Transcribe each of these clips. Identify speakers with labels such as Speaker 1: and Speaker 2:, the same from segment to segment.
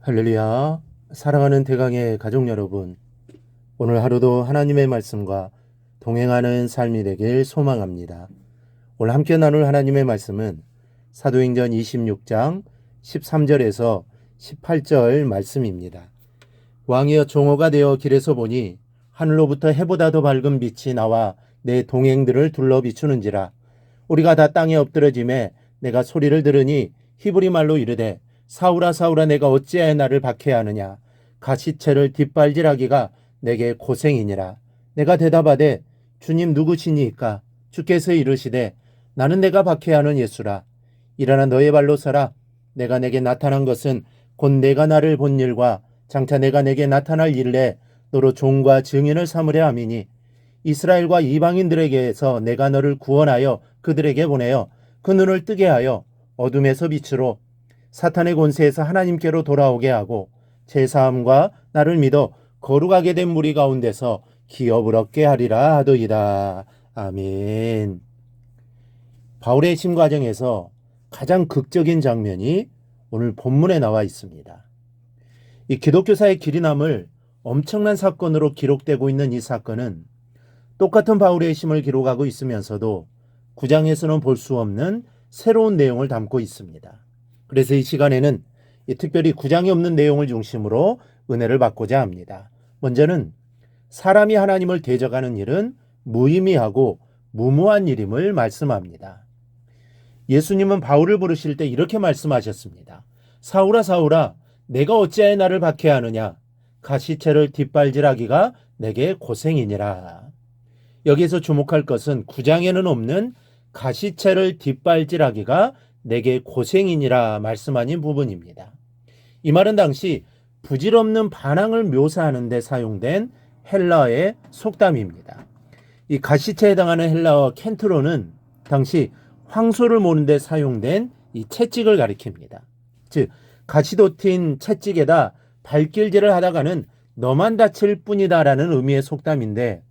Speaker 1: 할렐루야. 사랑하는 대강의 가족 여러분, 오늘 하루도 하나님의 말씀과 동행하는 삶이 되길 소망합니다. 오늘 함께 나눌 하나님의 말씀은 사도행전 26장 13절에서 18절 말씀입니다. 왕이여, 종호가 되어 길에서 보니 하늘로부터 해보다 더 밝은 빛이 나와 내 동행들을 둘러 비추는지라. 우리가 다 땅에 엎드러짐에 내가 소리를 들으니 히브리 말로 이르되, 사울아 사울아, 내가 어찌하여 나를 박해하느냐. 가시체를 뒷발질하기가 내게 고생이니라. 내가 대답하되, 주님 누구시니까? 주께서 이르시되, 나는 내가 박해하는 예수라. 일어나 너의 발로 서라. 내가 내게 나타난 것은 곧 내가 나를 본 일과 장차 내가 내게 나타날 일에 너로 종과 증인을 삼으려 함이니, 이스라엘과 이방인들에게서 내가 너를 구원하여 그들에게 보내어 그 눈을 뜨게 하여 어둠에서 빛으로 사탄의 권세에서 하나님께로 돌아오게 하고, 제사함과 나를 믿어 거룩하게 된 무리 가운데서 기업을 얻게 하리라 하더이다. 아멘. 바울의 심 과정에서 가장 극적인 장면이 오늘 본문에 나와 있습니다. 이 기독교사의 길이 남을 엄청난 사건으로 기록되고 있는 이 사건은 똑같은 바울의 심을 기록하고 있으면서도 9장에서는 볼 수 없는 새로운 내용을 담고 있습니다. 그래서 이 시간에는 특별히 9장에 없는 내용을 중심으로 은혜를 받고자 합니다. 먼저는 사람이 하나님을 대적하는 일은 무의미하고 무모한 일임을 말씀합니다. 예수님은 바울을 부르실 때 이렇게 말씀하셨습니다. 사울아 사울아, 내가 어찌하여 나를 박해하느냐. 가시체를 뒷발질하기가 내게 고생이니라. 여기에서 주목할 것은 9장에는 없는 가시체를 뒷발질하기가 내게 고생이니라 말씀하는 부분입니다. 이 말은 당시 부질없는 반항을 묘사하는 데 사용된 헬라어의 속담입니다. 이 가시체에 해당하는 헬라어 켄트로는 당시 황소를 모는 데 사용된 이 채찍을 가리킵니다. 즉, 가시도 튄 채찍에다 발길질을 하다가는 너만 다칠 뿐이다 라는 의미의 속담인데,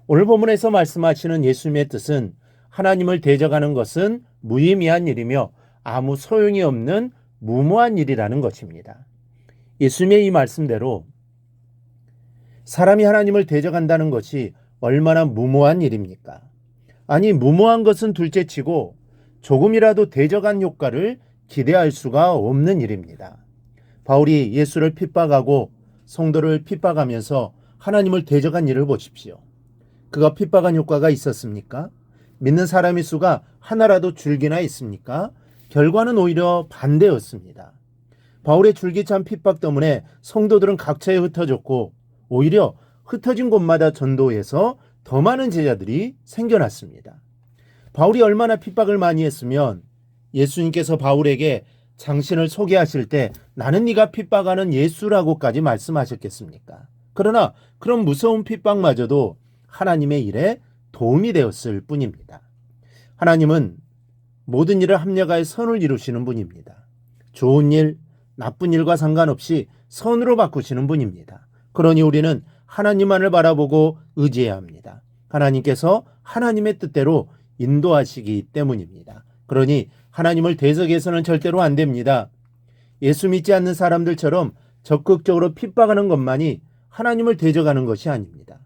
Speaker 1: 오늘 본문에서 말씀하시는 예수님의 뜻은 하나님을 대적하는 것은 무의미한 일이며 아무 소용이 없는 무모한 일이라는 것입니다. 예수님의 이 말씀대로 사람이 하나님을 대적한다는 것이 얼마나 무모한 일입니까? 아니, 무모한 것은 둘째치고 조금이라도 대적한 효과를 기대할 수가 없는 일입니다. 바울이 예수를 핍박하고 성도를 핍박하면서 하나님을 대적한 일을 보십시오. 그가 핍박한 효과가 있었습니까? 믿는 사람의 수가 하나라도 줄기나 있습니까? 결과는 오히려 반대였습니다. 바울의 줄기찬 핍박 때문에 성도들은 각처에 흩어졌고, 오히려 흩어진 곳마다 전도해서 더 많은 제자들이 생겨났습니다. 바울이 얼마나 핍박을 많이 했으면 예수님께서 바울에게 당신을 소개하실 때 나는 네가 핍박하는 예수라고까지 말씀하셨겠습니까? 그러나 그런 무서운 핍박마저도 하나님의 일에 도움이 되었을 뿐입니다. 하나님은 모든 일을 합력하여 선을 이루시는 분입니다. 좋은 일, 나쁜 일과 상관없이 선으로 바꾸시는 분입니다. 그러니 우리는 하나님만을 바라보고 의지해야 합니다. 하나님께서 하나님의 뜻대로 인도하시기 때문입니다. 그러니 하나님을 대적해서는 절대로 안 됩니다. 예수 믿지 않는 사람들처럼 적극적으로 핍박하는 것만이 하나님을 대적하는 것이 아닙니다.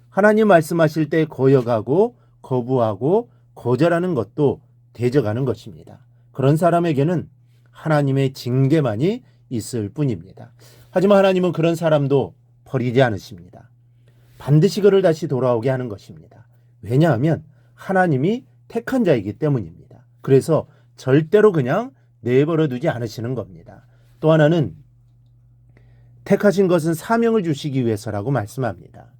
Speaker 1: 하나님 말씀하실 때 거역하고 거부하고 거절하는 것도 대적하는 것입니다. 그런 사람에게는 하나님의 징계만이 있을 뿐입니다. 하지만 하나님은 그런 사람도 버리지 않으십니다. 반드시 그를 다시 돌아오게 하는 것입니다. 왜냐하면 하나님이 택한 자이기 때문입니다. 그래서 절대로 그냥 내버려 두지 않으시는 겁니다. 또 하나는 택하신 것은 사명을 주시기 위해서라고 말씀합니다.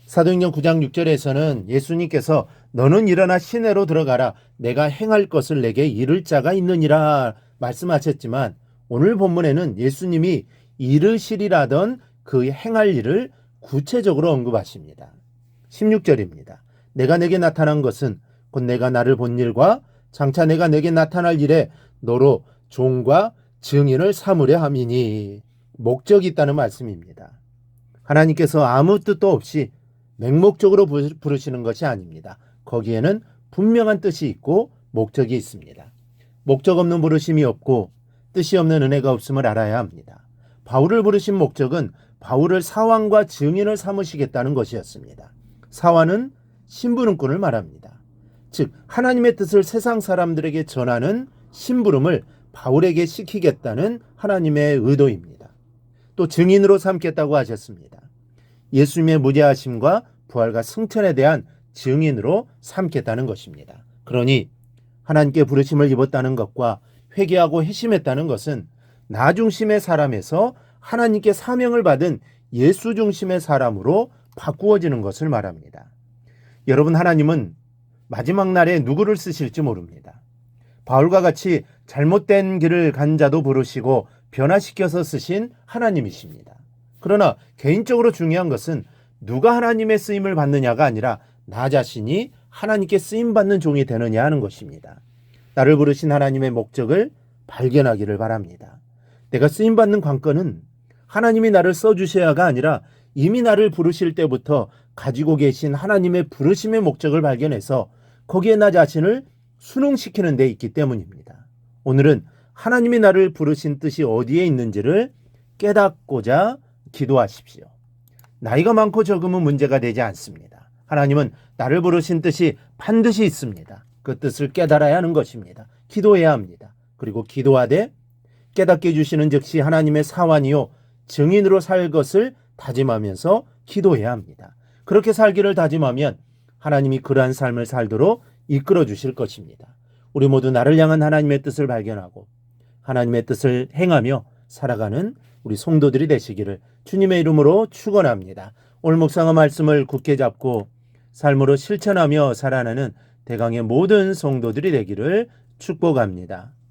Speaker 1: 사도행전 9장 6절에서는 예수님께서 너는 일어나 시내로 들어가라. 내가 행할 것을 내게 이를 자가 있느니라 말씀하셨지만, 오늘 본문에는 예수님이 이르시리라던 그 행할 일을 구체적으로 언급하십니다. 16절입니다. 내가 내게 나타난 것은 곧 내가 나를 본 일과 장차 내가 내게 나타날 일에 너로 종과 증인을 삼으려 함이니, 목적이 있다는 말씀입니다. 하나님께서 아무 뜻도 없이 맹목적으로 부르시는 것이 아닙니다. 거기에는 분명한 뜻이 있고 목적이 있습니다. 목적 없는 부르심이 없고 뜻이 없는 은혜가 없음을 알아야 합니다. 바울을 부르신 목적은 바울을 사환과 증인을 삼으시겠다는 것이었습니다. 사환은 심부름꾼을 말합니다. 즉 하나님의 뜻을 세상 사람들에게 전하는 심부름을 바울에게 시키겠다는 하나님의 의도입니다. 또 증인으로 삼겠다고 하셨습니다. 예수님의 무죄하심과 부활과 승천에 대한 증인으로 삼겠다는 것입니다. 그러니 하나님께 부르심을 입었다는 것과 회개하고 회심했다는 것은 나 중심의 사람에서 하나님께 사명을 받은 예수 중심의 사람으로 바꾸어지는 것을 말합니다. 여러분, 하나님은 마지막 날에 누구를 쓰실지 모릅니다. 바울과 같이 잘못된 길을 간 자도 부르시고 변화시켜서 쓰신 하나님이십니다. 그러나 개인적으로 중요한 것은 누가 하나님의 쓰임을 받느냐가 아니라 나 자신이 하나님께 쓰임받는 종이 되느냐 하는 것입니다. 나를 부르신 하나님의 목적을 발견하기를 바랍니다. 내가 쓰임받는 관건은 하나님이 나를 써주셔야가 아니라 이미 나를 부르실 때부터 가지고 계신 하나님의 부르심의 목적을 발견해서 거기에 나 자신을 순응시키는 데 있기 때문입니다. 오늘은 하나님이 나를 부르신 뜻이 어디에 있는지를 깨닫고자 기도하십시오. 나이가 많고 적으면 문제가 되지 않습니다. 하나님은 나를 부르신 뜻이 반드시 있습니다. 그 뜻을 깨달아야 하는 것입니다. 기도해야 합니다. 그리고 기도하되 깨닫게 해주시는 즉시 하나님의 사환이요 증인으로 살 것을 다짐하면서 기도해야 합니다. 그렇게 살기를 다짐하면 하나님이 그러한 삶을 살도록 이끌어 주실 것입니다. 우리 모두 나를 향한 하나님의 뜻을 발견하고 하나님의 뜻을 행하며 살아가는 우리 성도들이 되시기를 주님의 이름으로 축원합니다. 오늘 묵상의 말씀을 굳게 잡고 삶으로 실천하며 살아내는 대강의 모든 성도들이 되기를 축복합니다.